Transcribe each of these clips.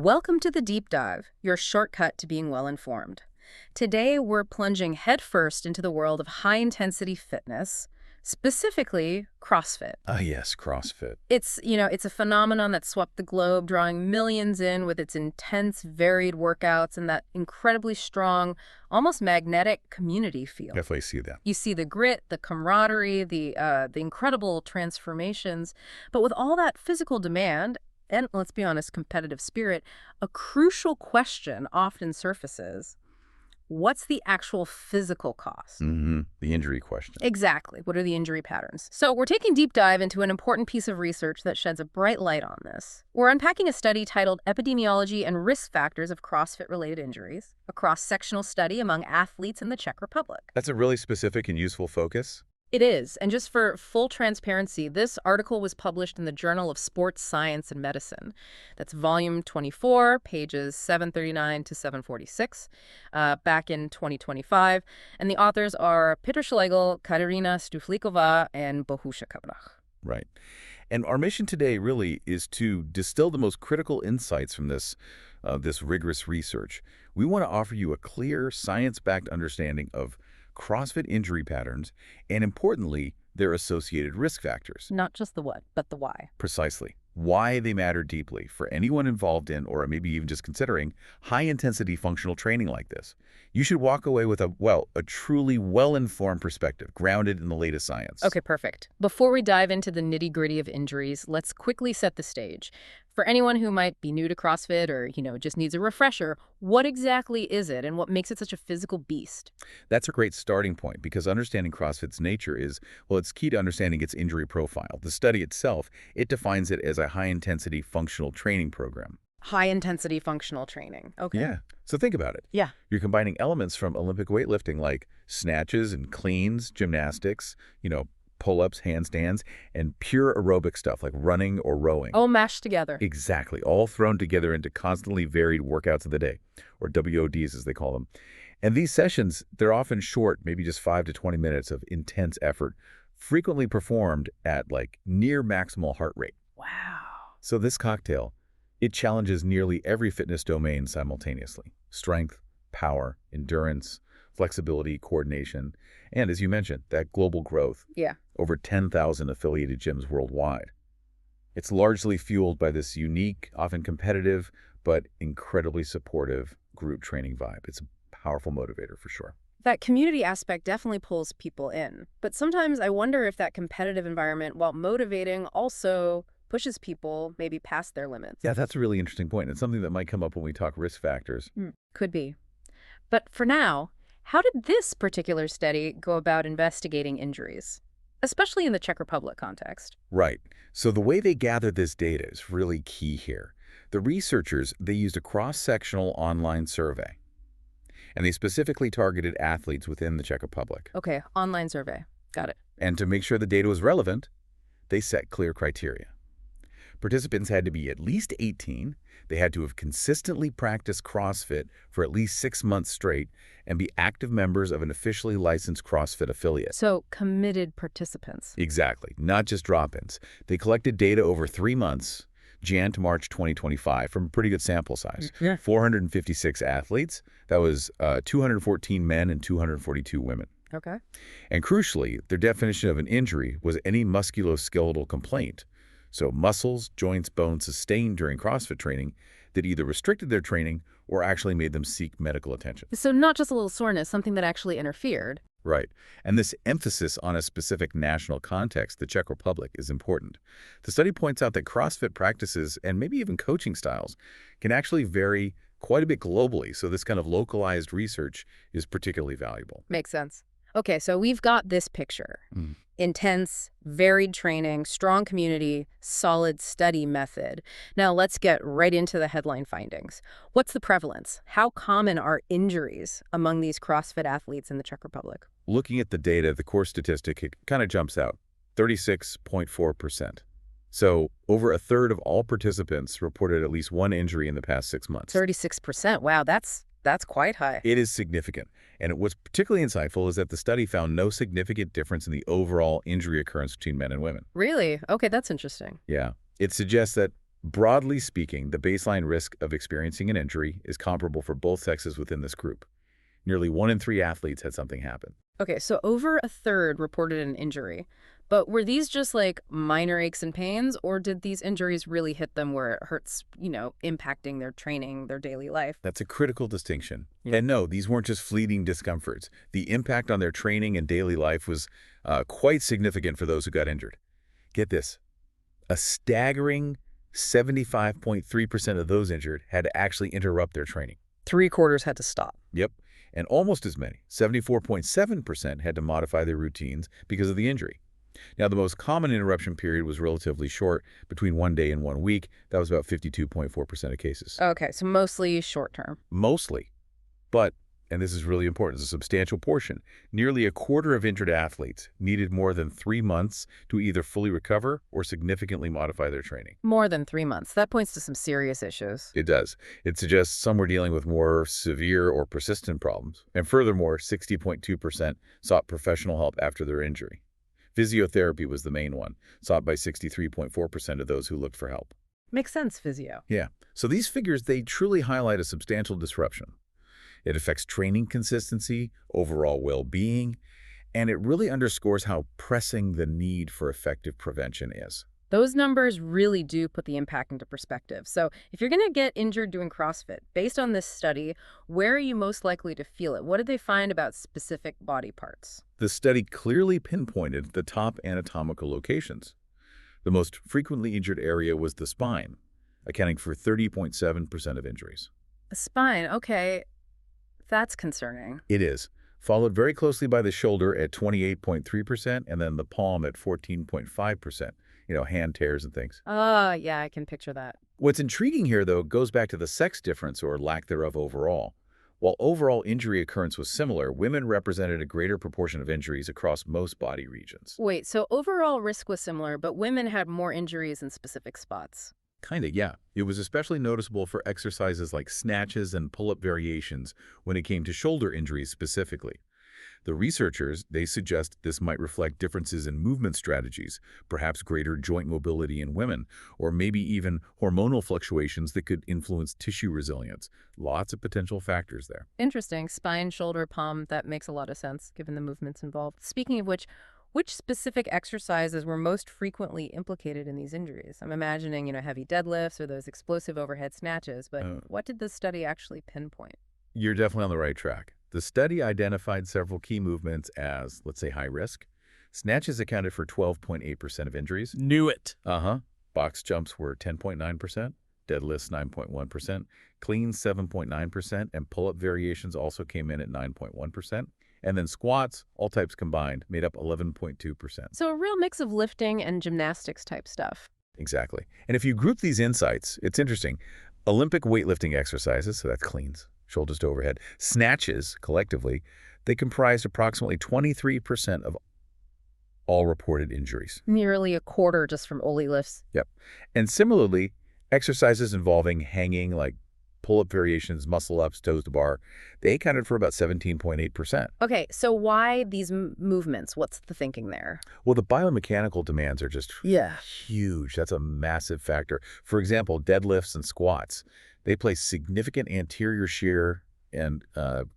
Welcome to the Deep Dive, your shortcut to being well-informed. Today, we're plunging headfirst into the world of high-intensity fitness, specifically CrossFit. Ah, yes, CrossFit. It's a phenomenon that swept the globe, drawing millions in with its intense, varied workouts and that incredibly strong, almost magnetic community feel. Definitely see that. You see the grit, the camaraderie, the incredible transformations. But with all that physical demand, and let's be honest, competitive spirit, a crucial question often surfaces. What's the actual physical cost? The injury question. Exactly. What are the injury patterns? So we're taking a deep dive into an important piece of research that sheds a bright light on this. We're unpacking a study titled Epidemiology and Risk Factors of CrossFit-Related Injuries, a cross-sectional study among athletes in the Czech Republic. That's a really specific and useful focus. It is. And just for full transparency, this article was published in the Journal of Sports Science and Medicine. That's volume 24, pages 739 to 746, back in 2025. And the authors are Petr Schlegel, Kateřina Stuchlíková, and Bohouš Cabrnoch. Right. And our mission today really is to distill the most critical insights from this rigorous research. We want to offer you a clear, science-backed understanding of CrossFit injury patterns, and importantly, their associated risk factors. Not just the what, but the why. Precisely. Why they matter deeply for anyone involved in, or maybe even just considering, high-intensity functional training like this. You should walk away with a truly well-informed perspective, grounded in the latest science. Okay, perfect. Before we dive into the nitty-gritty of injuries, let's quickly set the stage. For anyone who might be new to CrossFit or, just needs a refresher, what exactly is it and what makes it such a physical beast? That's a great starting point because understanding CrossFit's nature is, it's key to understanding its injury profile. The study itself, it defines it as a high-intensity functional training program. High-intensity functional training. Okay. Yeah. So think about it. Yeah. You're combining elements from Olympic weightlifting like snatches and cleans, gymnastics, pull-ups, handstands, and pure aerobic stuff like running or rowing. All mashed together. Exactly. All thrown together into constantly varied workouts of the day, or WODs as they call them. And these sessions, they're often short, maybe just 5 to 20 minutes of intense effort, frequently performed at near maximal heart rate. Wow. So this cocktail, it challenges nearly every fitness domain simultaneously. Strength, power, endurance, flexibility, coordination, and as you mentioned, that global growth. Yeah. Over 10,000 affiliated gyms worldwide. It's largely fueled by this unique, often competitive, but incredibly supportive group training vibe. It's a powerful motivator for sure. That community aspect definitely pulls people in. But sometimes I wonder if that competitive environment, while motivating, also pushes people maybe past their limits. Yeah, that's a really interesting point. It's something that might come up when we talk risk factors. Could be. But for now, how did this particular study go about investigating injuries, especially in the Czech Republic context? Right. So the way they gathered this data is really key here. The researchers, they used a cross-sectional online survey, and they specifically targeted athletes within the Czech Republic. Okay, online survey. Got it. And to make sure the data was relevant, they set clear criteria. Participants had to be at least 18, they had to have consistently practiced CrossFit for at least 6 months straight, and be active members of an officially licensed CrossFit affiliate. So, committed participants. Exactly, not just drop-ins. They collected data over 3 months, Jan to March 2025, from a pretty good sample size. 456 athletes, that was 214 men and 242 women. Okay. And crucially, their definition of an injury was any musculoskeletal complaint. So muscles, joints, bones sustained during CrossFit training that either restricted their training or actually made them seek medical attention. So not just a little soreness, something that actually interfered. Right. And this emphasis on a specific national context, the Czech Republic, is important. The study points out that CrossFit practices and maybe even coaching styles can actually vary quite a bit globally. So this kind of localized research is particularly valuable. Makes sense. Okay, so we've got this picture. Intense, varied training, strong community, solid study method. Now let's get right into the headline findings. What's the prevalence? How common are injuries among these CrossFit athletes in the Czech Republic? Looking at the data, the core statistic, it kind of jumps out, 36.4%. So over a third of all participants reported at least one injury in the past 6 months. 36%. Wow, that's quite high. It is significant. And what's particularly insightful is that the study found no significant difference in the overall injury occurrence between men and women. Really? Okay, that's interesting. Yeah. It suggests that Broadly speaking, the baseline risk of experiencing an injury is comparable for both sexes within this group. Nearly 1 in 3 athletes had something happen. Okay, so over a third reported an injury. But were these just like minor aches and pains, or did these injuries really hit them where it hurts, impacting their training, their daily life? That's a critical distinction. And no, these weren't just fleeting discomforts. The impact on their training and daily life was quite significant for those who got injured. Get this, a staggering 75.3% of those injured had to actually interrupt their training. 3/4 had to stop. Yep. And almost as many, 74.7%, had to modify their routines because of the injury. Now, the most common interruption period was relatively short, between 1 day and 1 week. That was about 52.4% of cases. Okay, so mostly short term. Mostly. But, and this is really important, it's a substantial portion, nearly a quarter of injured athletes needed more than 3 months to either fully recover or significantly modify their training. More than 3 months. That points to some serious issues. It does. It suggests some were dealing with more severe or persistent problems. And furthermore, 60.2% sought professional help after their injury. Physiotherapy was the main one, sought by 63.4% of those who looked for help. Makes sense, physio. Yeah. So these figures, they truly highlight a substantial disruption. It affects training consistency, overall well-being, and it really underscores how pressing the need for effective prevention is. Those numbers really do put the impact into perspective. So if you're going to get injured doing CrossFit, based on this study, where are you most likely to feel it? What did they find about specific body parts? The study clearly pinpointed the top anatomical locations. The most frequently injured area was the spine, accounting for 30.7% of injuries. The spine, okay. That's concerning. It is, followed very closely by the shoulder at 28.3% and then the palm at 14.5%. Hand tears and things. Yeah, I can picture that. What's intriguing here, though, goes back to the sex difference or lack thereof overall. While overall injury occurrence was similar, women represented a greater proportion of injuries across most body regions. Wait, so overall risk was similar, but women had more injuries in specific spots. Kinda, yeah. It was especially noticeable for exercises like snatches and pull-up variations when it came to shoulder injuries specifically. The researchers, they suggest this might reflect differences in movement strategies, perhaps greater joint mobility in women, or maybe even hormonal fluctuations that could influence tissue resilience. Lots of potential factors there. Interesting. Spine, shoulder, palm, that makes a lot of sense given the movements involved. Speaking of which specific exercises were most frequently implicated in these injuries? I'm imagining, heavy deadlifts or those explosive overhead snatches, but what did this study actually pinpoint? You're definitely on the right track. The study identified several key movements as, let's say, high risk. Snatches accounted for 12.8% of injuries. Knew it. Box jumps were 10.9%, deadlifts 9.1%, cleans 7.9%, and pull-up variations also came in at 9.1%. And then squats, all types combined, made up 11.2%. So a real mix of lifting and gymnastics type stuff. Exactly. And if you group these insights, it's interesting. Olympic weightlifting exercises, so that's cleans, shoulders to overhead, snatches, collectively, they comprised approximately 23% of all reported injuries. Nearly a quarter just from Oli lifts. Yep. And similarly, exercises involving hanging, like pull-up variations, muscle-ups, toes to bar, they accounted for about 17.8%. Okay, so why these movements? What's the thinking there? Well, the biomechanical demands are just huge. That's a massive factor. For example, deadlifts and squats, they place significant anterior shear and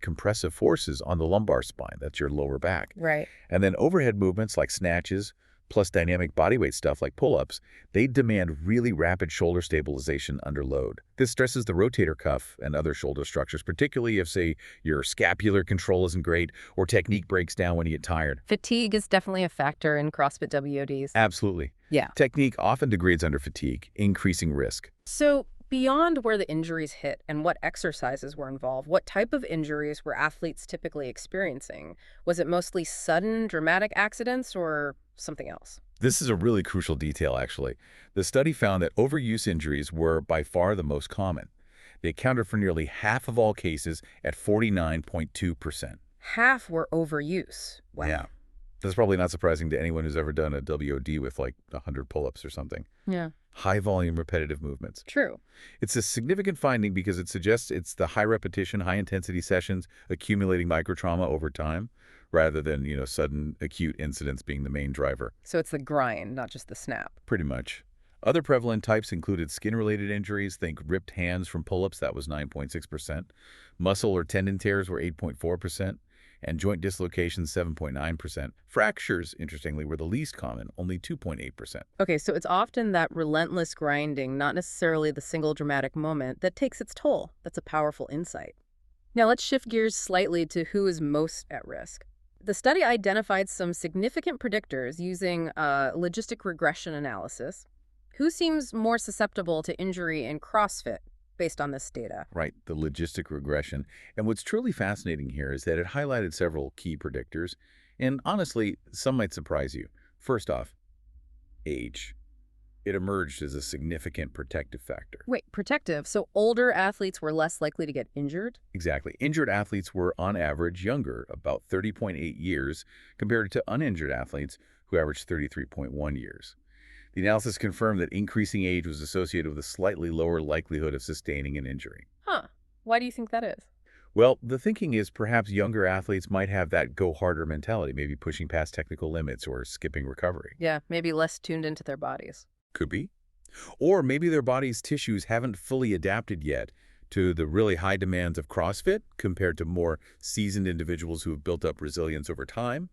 compressive forces on the lumbar spine. That's your lower back. Right. And then overhead movements like snatches, plus dynamic bodyweight stuff like pull-ups, they demand really rapid shoulder stabilization under load. This stresses the rotator cuff and other shoulder structures, particularly if, say, your scapular control isn't great or technique breaks down when you get tired. Fatigue is definitely a factor in CrossFit WODs. Absolutely. Yeah. Technique often degrades under fatigue, increasing risk. So beyond where the injuries hit and what exercises were involved, what type of injuries were athletes typically experiencing? Was it mostly sudden, dramatic accidents or something else? This is a really crucial detail, actually. The study found that overuse injuries were by far the most common. They accounted for nearly half of all cases at 49.2%. Half were overuse. Wow. Yeah. That's probably not surprising to anyone who's ever done a WOD with like 100 pull-ups or something. Yeah. High volume repetitive movements. True. It's a significant finding because it suggests it's the high repetition, high intensity sessions accumulating microtrauma over time rather than, sudden acute incidents being the main driver. So it's the grind, not just the snap. Pretty much. Other prevalent types included skin-related injuries, think ripped hands from pull-ups, that was 9.6%, muscle or tendon tears were 8.4%, and joint dislocations 7.9%. Fractures, interestingly, were the least common, only 2.8%. Okay, so it's often that relentless grinding, not necessarily the single dramatic moment, that takes its toll. That's a powerful insight. Now let's shift gears slightly to who is most at risk. The study identified some significant predictors using logistic regression analysis. Who seems more susceptible to injury in CrossFit based on this data? Right, the logistic regression. And what's truly fascinating here is that it highlighted several key predictors, and honestly, some might surprise you. First off, age. It emerged as a significant protective factor. Wait, protective? So older athletes were less likely to get injured? Exactly. Injured athletes were, on average, younger, about 30.8 years, compared to uninjured athletes who averaged 33.1 years. The analysis confirmed that increasing age was associated with a slightly lower likelihood of sustaining an injury. Huh. Why do you think that is? Well, the thinking is perhaps younger athletes might have that go-harder mentality, maybe pushing past technical limits or skipping recovery. Yeah, maybe less tuned into their bodies. Could be. Or maybe their body's tissues haven't fully adapted yet to the really high demands of CrossFit compared to more seasoned individuals who have built up resilience over time.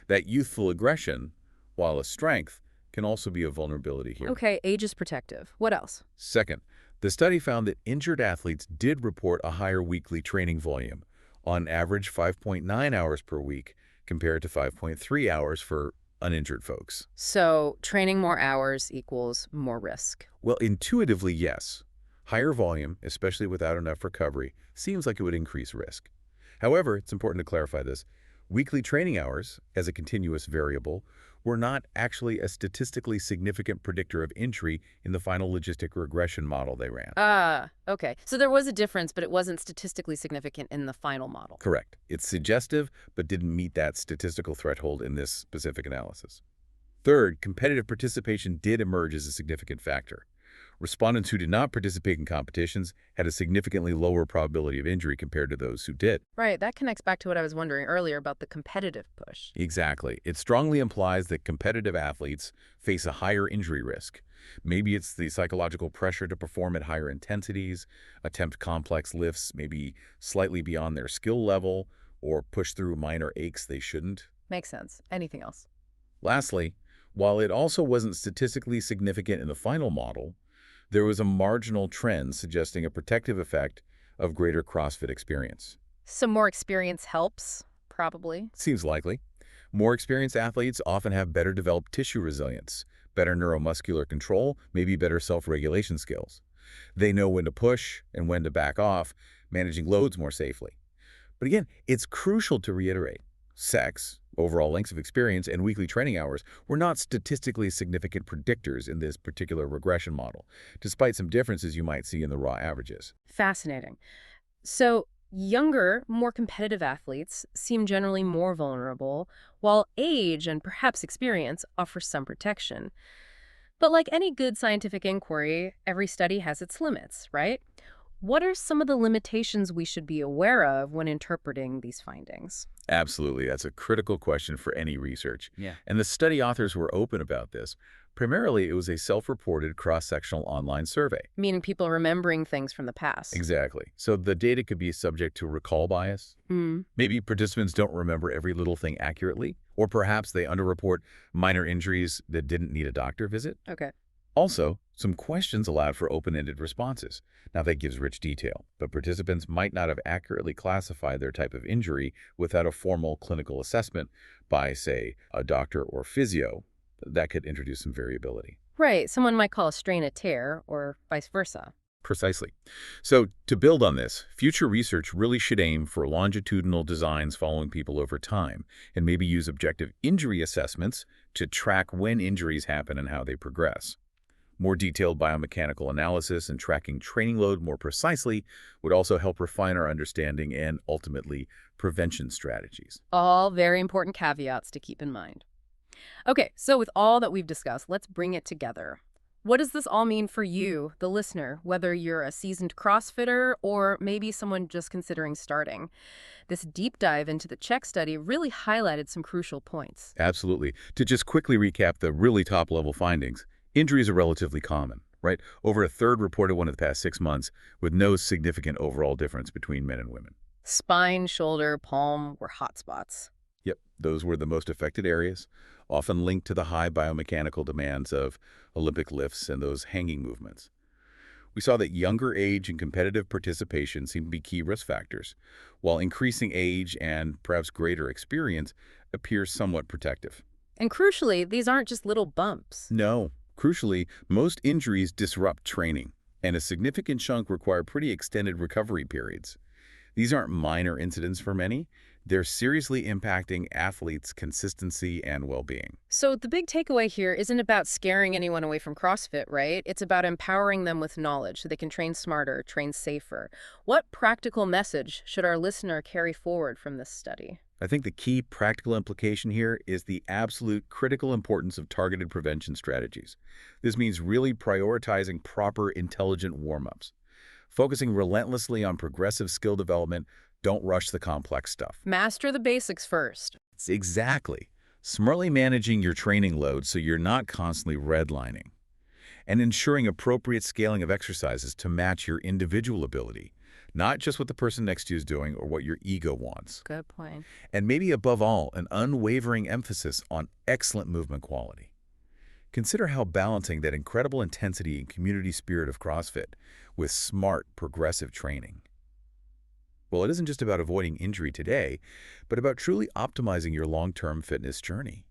That youthful aggression, while a strength, can also be a vulnerability here. Okay, age is protective. What else? Second, the study found that injured athletes did report a higher weekly training volume, on average 5.9 hours per week compared to 5.3 hours for uninjured folks. So training more hours equals more risk. Well, intuitively, yes. Higher volume, especially without enough recovery, seems like it would increase risk. However, it's important to clarify this. Weekly training hours, as a continuous variable, were not actually a statistically significant predictor of injury in the final logistic regression model they ran. Okay. So there was a difference, but it wasn't statistically significant in the final model. Correct. It's suggestive, but didn't meet that statistical threshold in this specific analysis. Third, competitive participation did emerge as a significant factor. Respondents who did not participate in competitions had a significantly lower probability of injury compared to those who did. Right, that connects back to what I was wondering earlier about the competitive push. Exactly. It strongly implies that competitive athletes face a higher injury risk. Maybe it's the psychological pressure to perform at higher intensities, attempt complex lifts maybe slightly beyond their skill level, or push through minor aches they shouldn't. Makes sense. Anything else? Lastly, while it also wasn't statistically significant in the final model, there was a marginal trend suggesting a protective effect of greater CrossFit experience. Some more experience helps, probably. Seems likely. More experienced athletes often have better developed tissue resilience, better neuromuscular control, maybe better self-regulation skills. They know when to push and when to back off, managing loads more safely. But again, it's crucial to reiterate. Sex, overall lengths of experience, and weekly training hours were not statistically significant predictors in this particular regression model, despite some differences you might see in the raw averages. Fascinating. So younger, more competitive athletes seem generally more vulnerable, while age and perhaps experience offer some protection. But like any good scientific inquiry, every study has its limits, right? What are some of the limitations we should be aware of when interpreting these findings? Absolutely. That's a critical question for any research. Yeah. And the study authors were open about this. Primarily, it was a self-reported cross-sectional online survey. Meaning people remembering things from the past. Exactly. So the data could be subject to recall bias. Maybe participants don't remember every little thing accurately, or perhaps they underreport minor injuries that didn't need a doctor visit. Okay. Also, some questions allowed for open-ended responses. Now, that gives rich detail, but participants might not have accurately classified their type of injury without a formal clinical assessment by, say, a doctor or physio. That could introduce some variability. Right. Someone might call a strain a tear, or vice versa. Precisely. So, to build on this, future research really should aim for longitudinal designs following people over time, and maybe use objective injury assessments to track when injuries happen and how they progress. More detailed biomechanical analysis and tracking training load more precisely would also help refine our understanding and, ultimately, prevention strategies. All very important caveats to keep in mind. Okay, so with all that we've discussed, let's bring it together. What does this all mean for you, the listener, whether you're a seasoned CrossFitter or maybe someone just considering starting? This deep dive into the Czech study really highlighted some crucial points. Absolutely. To just quickly recap the really top-level findings, Injuries are relatively common, right? Over a third reported one in the past 6 months, with no significant overall difference between men and women. Spine, shoulder, palm were hot spots. Yep, those were the most affected areas, often linked to the high biomechanical demands of Olympic lifts and those hanging movements. We saw that younger age and competitive participation seem to be key risk factors, while increasing age and perhaps greater experience appears somewhat protective. And crucially, these aren't just little bumps. No, crucially, most injuries disrupt training, and a significant chunk require pretty extended recovery periods. These aren't minor incidents for many. They're seriously impacting athletes' consistency and well-being. So the big takeaway here isn't about scaring anyone away from CrossFit, right? It's about empowering them with knowledge so they can train smarter, train safer. What practical message should our listener carry forward from this study? I think the key practical implication here is the absolute critical importance of targeted prevention strategies. This means really prioritizing proper, intelligent warm-ups, focusing relentlessly on progressive skill development. Don't rush the complex stuff. Master the basics first. Exactly. Smartly managing your training load so you're not constantly redlining, and ensuring appropriate scaling of exercises to match your individual ability, not just what the person next to you is doing or what your ego wants. Good point. And maybe above all, an unwavering emphasis on excellent movement quality. Consider how balancing that incredible intensity and community spirit of CrossFit with smart, progressive training. Well, it isn't just about avoiding injury today, but about truly optimizing your long-term fitness journey.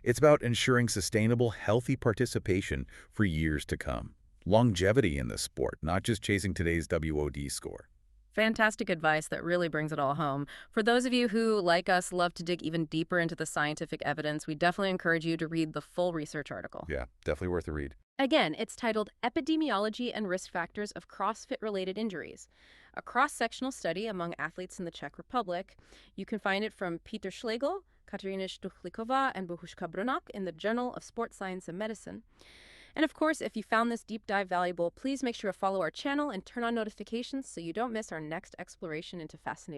It's about ensuring sustainable, healthy participation for years to come. Longevity in the sport, not just chasing today's WOD score. Fantastic advice that really brings it all home. For those of you who, like us, love to dig even deeper into the scientific evidence, we definitely encourage you to read the full research article. Yeah, definitely worth a read. Again, it's titled Epidemiology and Risk Factors of CrossFit-Related Injuries, a cross-sectional study among athletes in the Czech Republic. You can find it from Petr Schlegel, Kateřina Stuchlíková, and Bohouš Cabrnoch in the Journal of Sports Science and Medicine. And of course, if you found this deep dive valuable, please make sure to follow our channel and turn on notifications so you don't miss our next exploration into fascinating